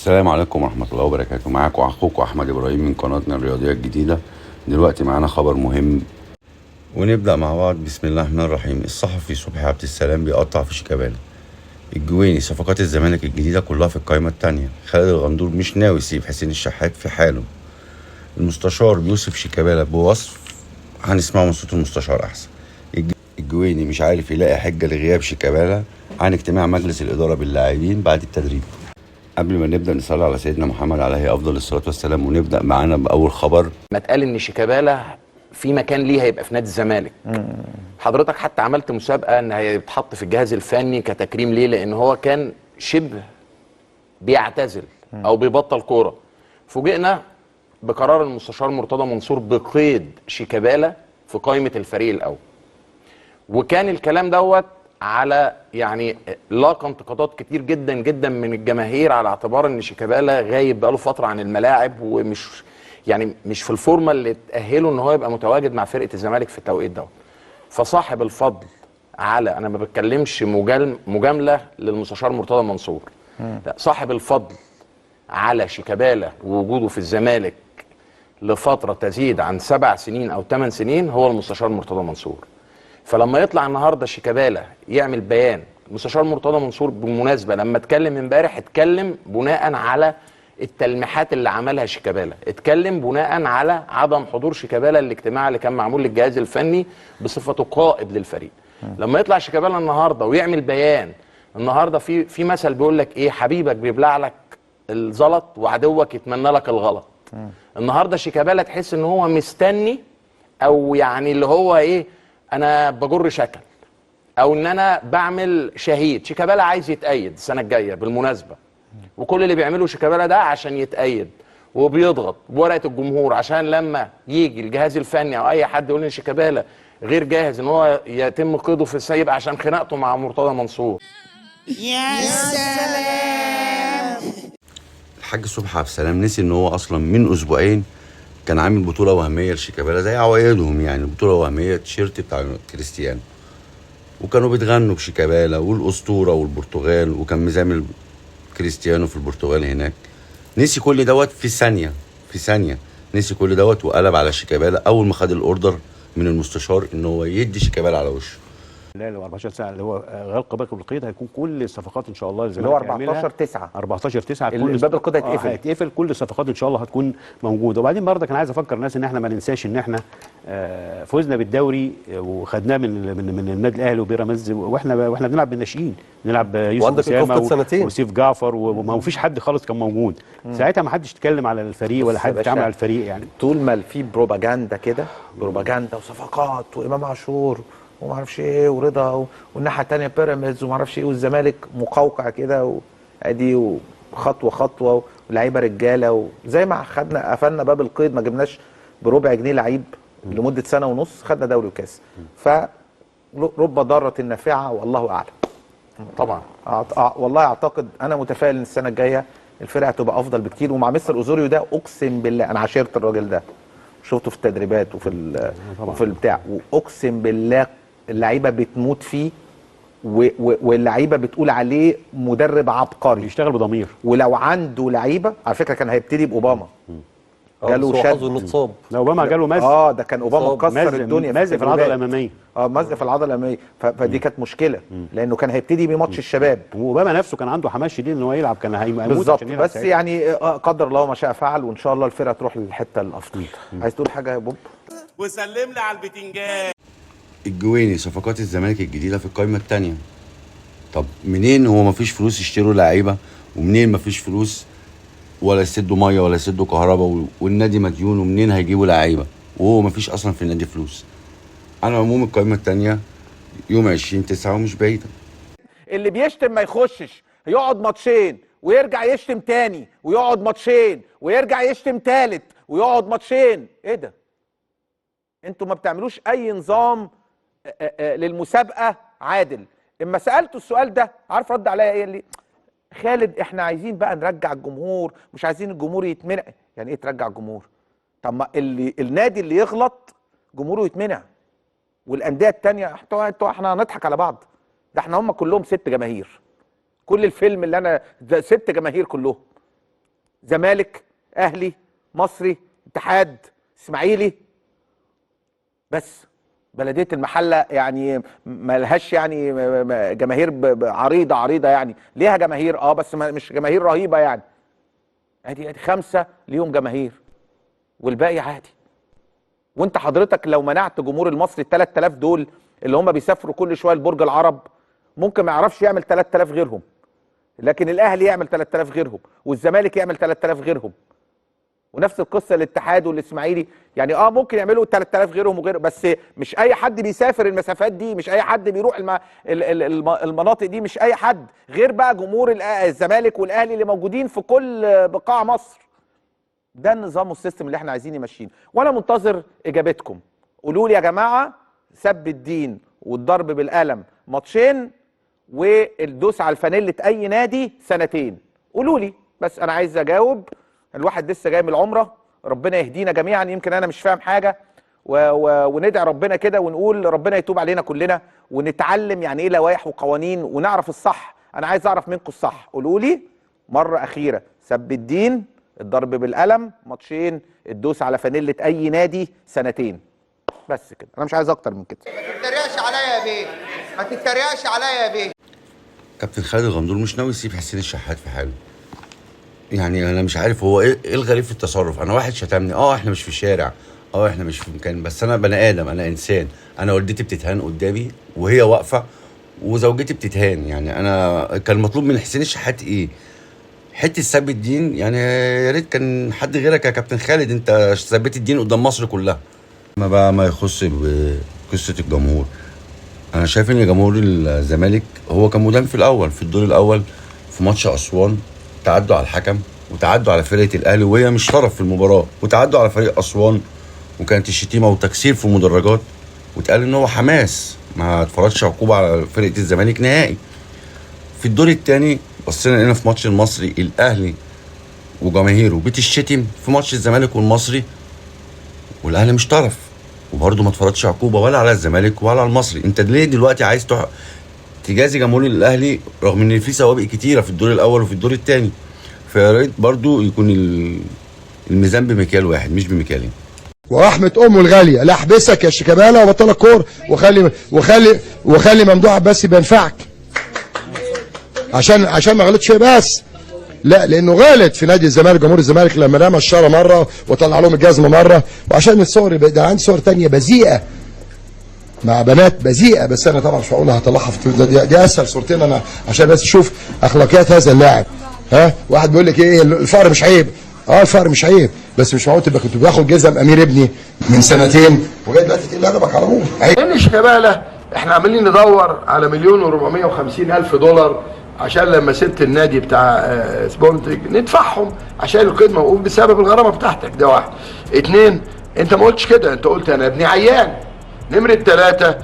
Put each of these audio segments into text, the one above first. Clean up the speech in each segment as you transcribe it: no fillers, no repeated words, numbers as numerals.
السلام عليكم ورحمة الله وبركاته. معاكم أخوكم أحمد إبراهيم من قناتنا الرياضية الجديدة. دلوقتي معانا خبر مهم ونبدأ مع بعض. بسم الله الرحمن الرحيم. الصحفي صبحي عبد السلام بيقطع في شيكابالا. الجويني صفقات الزمالك الجديدة كلها في القائمة التانية. خالد الغندور مش ناوي يسيب حسين الشحات في حاله. المستشار بيوصف شيكابالا بوصف هنسمعه من صوت المستشار أحسن. الجويني مش عارف يلاقي حجة لغياب شيكابالا عن اجتماع مجلس الإدارة باللاعبين بعد التدريب. قبل ما نبدأ نصلي على سيدنا محمد عليه أفضل الصلاة والسلام ونبدأ معانا بأول خبر. ما اتقال ان شيكابالا في مكان ليه هيبقى في نادي الزمالك. حضرتك حتى عملت مسابقه ان هيتحط في الجهاز الفني كتكريم ليه، لان هو كان شبه بيعتزل او بيبطل كوره. فوجئنا بقرار المستشار مرتضى منصور بقيد شيكابالا في قائمه الفريق الاول، وكان الكلام دوت على يعني لاقى انتقادات كتير جدا جدا من الجماهير على اعتبار ان شيكابالا غايب بقاله فتره عن الملاعب ومش يعني مش في الفورمه اللي تاهله ان هو يبقى متواجد مع فرقه الزمالك في التوقيت دوت. فصاحب الفضل على، انا ما بتكلمش مجامله للمستشار مرتضى منصور، لا، صاحب الفضل على شيكابالا ووجوده في الزمالك لفتره تزيد عن 7 سنين او 8 سنين هو المستشار مرتضى منصور. فلما يطلع النهارده شيكابالا يعمل بيان، المستشار مرتضى منصور بالمناسبه لما اتكلم امبارح اتكلم بناء على التلميحات اللي عملها شيكابالا، اتكلم بناء على عدم حضور شيكابالا الاجتماع اللي كان معمول للجهاز الفني بصفته قائد للفريق. لما يطلع شيكابالا النهارده ويعمل بيان، النهارده في مثل بيقول لك ايه، حبيبك بيبلع لك الزلط وعدوك يتمنى لك الغلط. النهارده شيكابالا تحس ان هو مستني، او يعني اللي هو ايه، انا بجر شكل او ان انا بعمل شهيد. شيكابالا عايز يتأيد السنه الجايه بالمناسبه، وكل اللي بيعمله شيكابالا ده عشان يتأيد، وبيضغط بورقه الجمهور عشان لما يجي الجهاز الفني او اي حد يقول ان شيكابالا غير جاهز ان هو يتم قيده في السيب عشان خناقته مع مرتضى منصور. يا سلام. الحاج صبحي عبد السلام نسي ان هو اصلا من اسبوعين كان عامل بطوله وهميه لشيكابالا زي عوايدهم، يعني بطوله وهميه تيشيرت بتاع كريستيانو، وكانوا بيتغنوا بشيكابالا والاسطوره والبرتغال، وكان مزامل كريستيانو في البرتغال هناك. نسي كل دوت في ثانيه نسي كل دوت وقلب على شيكابالا اول ما خد الاوردر من المستشار ان هو يدي شيكابالا على وشه. لا، لو 14 ساعه اللي هو غلق باب القيد هيكون كل الصفقات ان شاء الله اللي هو 14/9 14/9 كل باب القيد هيتقفل. كل الصفقات ان شاء الله هتكون موجوده. وبعدين برضه كان عايز افكر الناس ان احنا ما ننساش ان احنا فزنا بالدوري وخدناه من النادي الاهلي وبيراميدز، واحنا بنلعب بالناشئين، نلعب يوسف اسامه وسيف جعفر وما فيش حد خالص كان موجود ساعتها. ما حدش اتكلم على الفريق ولا حد اتكلم على الفريق. يعني طول ما في بروباجندا كده، بروباجندا وصفقات وامام عاشور وما اعرفش ايه ورضا والناحيه الثانيه بيراميدز وما اعرفش ايه والزمالك مقوقع كده وادي خطوه خطوه ولعيبه رجاله، وزي ما خدنا قفلنا باب القيد ما جبناش بربع جنيه لعيب لمده سنه ونص، خدنا دوري وكاس. فرب ضاره نافعه والله اعلم. طبعا والله اعتقد، انا متفائل ان السنه الجايه الفرقه تبقى افضل بكتير. ومع مستر اوزوريو ده اقسم بالله انا عاشرت الراجل ده، شفته في التدريبات وفي البتاع، واقسم بالله اللعيبه بتموت فيه واللعيبه بتقول عليه مدرب عبقري بيشتغل بضمير. ولو عنده لعيبه، على فكره كان هيبتدي باوباما، جاله شد انه اتصاب. لا، اوباما جاله مزق. ده كان اوباما مكسر الدنيا مزق في العضله الاماميه. مزق في العضله الاماميه، فدي كانت مشكله لانه كان هيبتدي بماتش الشباب. واوباما نفسه كان عنده حماس شديد ان هو يلعب، كان هيموت بالظبط. عشان يلعب بس ساعتها. يعني قدر الله ما شاء فعل، وان شاء الله الفرقه تروح للحته الافضل. عايز تقول حاجه يا بوب؟ وسلم لي على البتنجان. الجويني صفقات الزمالك الجديده في القائمه الثانيه. طب منين هو مفيش فلوس يشتروا لعيبه، ومنين مفيش فلوس ولا يسدوا ميه ولا يسدوا كهرباء والنادي مديون، ومنين هيجيبوا لعيبه وهو مفيش اصلا في النادي فلوس؟ على العموم القائمه الثانيه يوم 20/9 ومش بعيده. اللي بيشتم ما يخشش، يقعد ماتشين ويرجع يشتم تاني، ويقعد ماتشين ويرجع يشتم تالت، ويقعد ماتشين. ايه ده؟ انتوا ما بتعملوش اي نظام للمسابقه عادل. اما سالته السؤال ده، عارف رد عليا ايه؟ اللي خالد احنا عايزين بقى نرجع الجمهور، مش عايزين الجمهور يتمنع. يعني ايه ترجع الجمهور؟ طب ما النادي اللي يغلط جمهوره يتمنع، والانديه التانيه احنا هنضحك على بعض؟ ده احنا هم كلهم 6 جماهير، كل الفيلم اللي انا 6 جماهير كلهم. زمالك، اهلي، مصري، اتحاد، اسماعيلي. بس بلديه المحله يعني ما لهاش يعني جماهير عريضه يعني، ليها جماهير بس مش جماهير رهيبه يعني. ادي 5 ليهم جماهير والباقي عادي. وانت حضرتك لو منعت جمهور المصري ال 3000 دول اللي هم بيسافروا كل شويه لبرج العرب، ممكن ما يعرفش يعمل 3000 غيرهم، لكن الاهلي يعمل 3000 غيرهم والزمالك يعمل 3000 غيرهم. ونفس القصه الاتحاد والاسماعيلي يعني ممكن يعملوا 3000 غيرهم وغيره، بس مش اي حد بيسافر المسافات دي، مش اي حد بيروح المناطق دي، مش اي حد غير بقى جمهور الزمالك والاهلي اللي موجودين في كل بقاع مصر. ده النظام والسيستم اللي احنا عايزين ماشيين، وانا منتظر اجابتكم. قولوا لي يا جماعه، سب الدين والضرب بالقلم ماتشين، والدوس على الفانيلة اي نادي 2 قولوا لي بس، انا عايز اجاوب. الواحد لسه جاي من العمره، ربنا يهدينا جميعا، يمكن انا مش فاهم حاجه، وندعي ربنا كده ونقول ربنا يتوب علينا كلنا، ونتعلم يعني ايه لوائح وقوانين ونعرف الصح. انا عايز اعرف منكم الصح. قولوا لي مره اخيره، سب الدين، الضرب بالقلم ماتشين، الدوس على فانيلة اي نادي 2. بس كده، انا مش عايز اكتر من كده. ما تتريقش عليا يا بيه، ما تتريقش عليا يا بيه. كابتن خالد الغندور مش ناوي يسيب حسين الشحات في حاله. يعني انا مش عارف هو ايه الغريب في التصرف. انا واحد شتمني، احنا مش في شارع، احنا مش في مكان، بس انا بني ادم، انا انسان. انا والدتي بتتهان قدامي وهي واقفه، وزوجتي بتتهان. يعني انا كان مطلوب من حسين الشحات ايه؟ حته سب الدين يعني يا ريت كان حد غيرك يا كابتن خالد، انت ثبت الدين قدام مصر كلها. ما بقى ما يخص بقصه الجمهور، انا شايف ان جمهور الزمالك هو كان مدان في الاول، في الدور الاول في ماتش اسوان، تعدوا على الحكم وتعدوا على فرقه الاهلي وهي مش طرف في المباراه، وتعدوا على فريق اسوان، وكانت الشتيمه وتكسير في المدرجات، واتقال ان هو حماس ما اتفرجش عقوبه على فرقه الزمالك نهائي. في الدور الثاني بصينا لقينا في ماتش المصري الاهلي وجماهيره بتشتم في ماتش الزمالك والمصري، والاهلي مش طرف، وبرضه ما اتفرجش عقوبه ولا على الزمالك ولا على المصري. انت ليه دلوقتي عايز تجازي جمهور الاهلي رغم ان في سوابق كتيره في الدور الاول وفي الدور الثاني؟ فيا ريت برضه يكون الميزان بمكيال واحد مش بمكيالين. ورحمه امه الغاليه لا احبسك يا شيكابالا وبطلك كور، وخلي ممدوح عباس بينفعك عشان ما غلطش بس، لا لانه غلط في نادي الزمالك، جمهور الزمالك لما رمى الشاره مره وطلع لهم الجزمه مره، وعشان الصور ده عندي صور ثانيه بذيئه مع بنات بذيئه، بس انا طبعا مش هقولها هطلعها في دي اسهل صورتين انا عشان بس اشوف اخلاقيات هذا اللاعب. واحد بيقول لك ايه الفقر مش عيب، الفقر مش عيب، بس مش معقول تبقى كنت باخد جزم امير ابني من 2 وجاي دلوقتي تقل ادبك على ابوه. ان شيكابالا احنا عاملين ندور على $1,450,000 عشان لما سبت النادي بتاع سبورتنج ندفعهم عشان الخدمه، وقوم بسبب الغرامه بتاعتك. ده 1. 2، انت ما قلتش كده، انت قلت انا ابني عيان. نمره 3،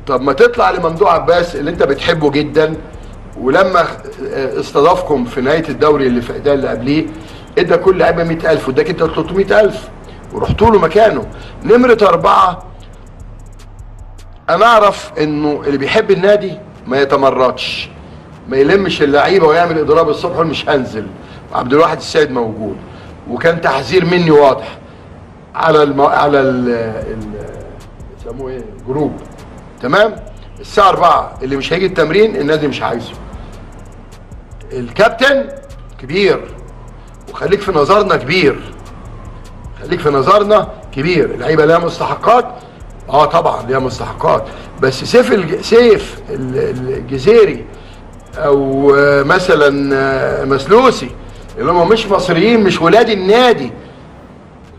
طب ما تطلع لممدوح عباس اللي انت بتحبه جدا، ولما استضافكم في نهايه الدوري اللي قبليه ادى كل لعيبه 100,000 واداك انت 300,000 ورحتوا له مكانه. نمره 4، انا اعرف انه اللي بيحب النادي ما يتمردش، ما يلمش اللعيبه ويعمل اضراب الصبح مش هنزل. عبد الواحد السيد موجود، وكان تحذير مني واضح على يسموه ايه جروب، تمام. الساعه 4 اللي مش هيجي التمرين النادي مش عايزه. الكابتن كبير وخليك في نظرنا كبير، خليك في نظرنا كبير. اللعيبه لها مستحقات، طبعا ليها مستحقات، بس سيف الجزيري او مثلا مسلوسي اللي هم مش مصريين، مش ولاد النادي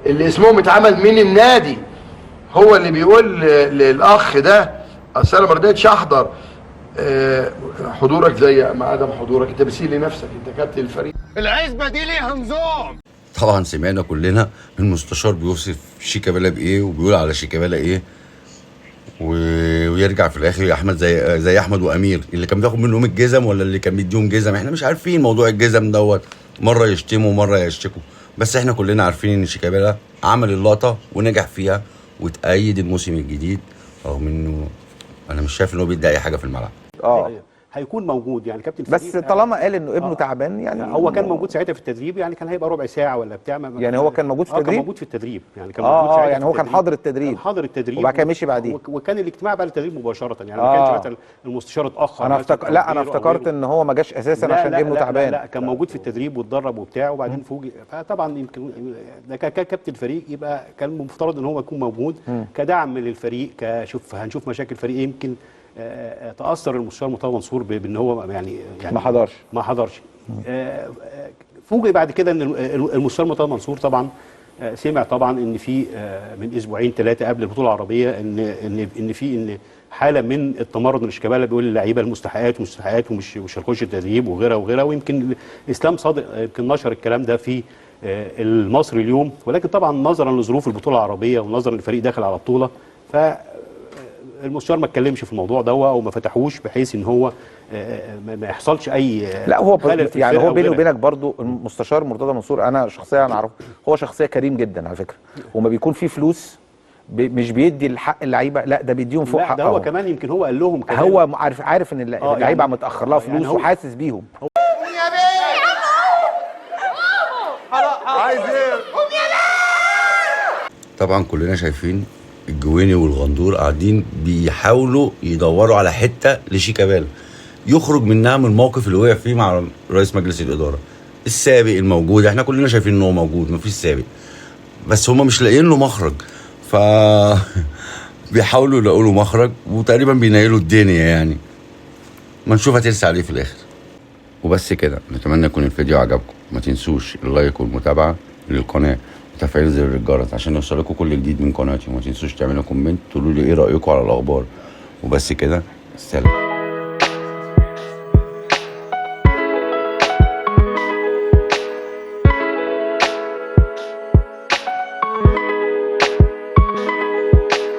اللي اسمهم اتعمل من النادي، هو اللي بيقول للاخ ده اصل انا ما رضيتش احضر حضورك زي ما عدم حضورك، انت بتسيء لنفسك، انت كابتن الفريق. العزبه دي ليها نظام. طبعا سمعنا كلنا المستشار بيوصف شيكابالا بايه وبيقول على شيكابالا ايه، ويرجع في الاخر يا احمد زي احمد وامير اللي كان بياخد منهم الجزم ولا اللي كان بيديهم جزم. احنا مش عارفين موضوع الجزم دوت، مره يشتموا ومره يشتكوا، بس احنا كلنا عارفين ان شيكابالا عمل اللقطه ونجح فيها وتأيد الموسم الجديد، رغم انه انا مش شايف ان هو بيدي اي حاجه في الملعب. هيكون موجود يعني كابتن بس فريق. طالما قال انه ابنه تعبان يعني هو كان موجود ساعتها في التدريب، يعني كان هيبقى ربع ساعه ولا بتاع. يعني هو كان موجود في التدريب؟ كان موجود في التدريب، يعني كان موجود ساعتها يعني هو كان حاضر التدريب. كان حاضر التدريب وبعد كده مشي بعديه. وكان الاجتماع بعد التدريب مباشره، يعني ما كانش مثلا المستشار اتاخر. انا افتكرت ان هو ما جاش اساسا عشان ابنه تعبان. لا كان موجود في التدريب واتدرب وبتاع، وبعدين فوجئ. فطبعا يمكن ده كابتن فريق يبقى كان المفترض ان هو يكون موجود كدعم للفريق، هنشوف مشاكل الفريق. يمكن تاثر المستشار مرتضى منصور بان هو يعني ما حضرش. فوجئ بعد كده ان المستشار مرتضى منصور طبعا سمع طبعا ان في من اسبوعين 3 قبل البطوله العربيه ان في حاله من التمرد من شيكابالا، بيقول للعيبه المستحقات ومش هنخش التدريب وغيرها. ويمكن اسلام صادق يمكن نشر الكلام ده في المصري اليوم، ولكن طبعا نظرا لظروف البطوله العربيه ونظرا للفريق داخل على بطوله، المستشار ما اتكلمش في الموضوع ده او ما فتحوش بحيث ان هو ما يحصلش اي. لا هو يعني هو بيني وبينك برضو المستشار مرتضى منصور انا شخصيا اعرفه، هو شخصيه كريم جدا على فكره، وما بيكون في فلوس مش بيدي الحق اللعيبه، لا ده بيديهم فوق حقهم. ده هو كمان يمكن هو قال لهم كمان، هو عارف ان اللعيبه يعني متاخر لها فلوس يعني وحاسس بيهم. يا بيه عايز ايه؟ طبعا كلنا شايفين الجويني والغندور قاعدين بيحاولوا يدوروا على حته لشيكابالا يخرج منها من الموقف اللي وقع فيه مع رئيس مجلس الاداره السابق الموجود. احنا كلنا شايفين ان هو موجود، مفيش سابق، بس هم مش لاقيين له مخرج، ف بيحاولوا يلاقوا له مخرج وتقريبا بينيلوا الدنيا يعني. ما نشوف هترسى عليه في الاخر. وبس كده، نتمنى يكون الفيديو عجبكم. ما تنسوش اللايك والمتابعه للقناه وتفعيل زر الجرس عشان يوصلكم كل جديد من قناتي. وما تنسوش تعملوا كومنت تقولوا لي ايه رايكم على الاخبار. وبس كده، سلام.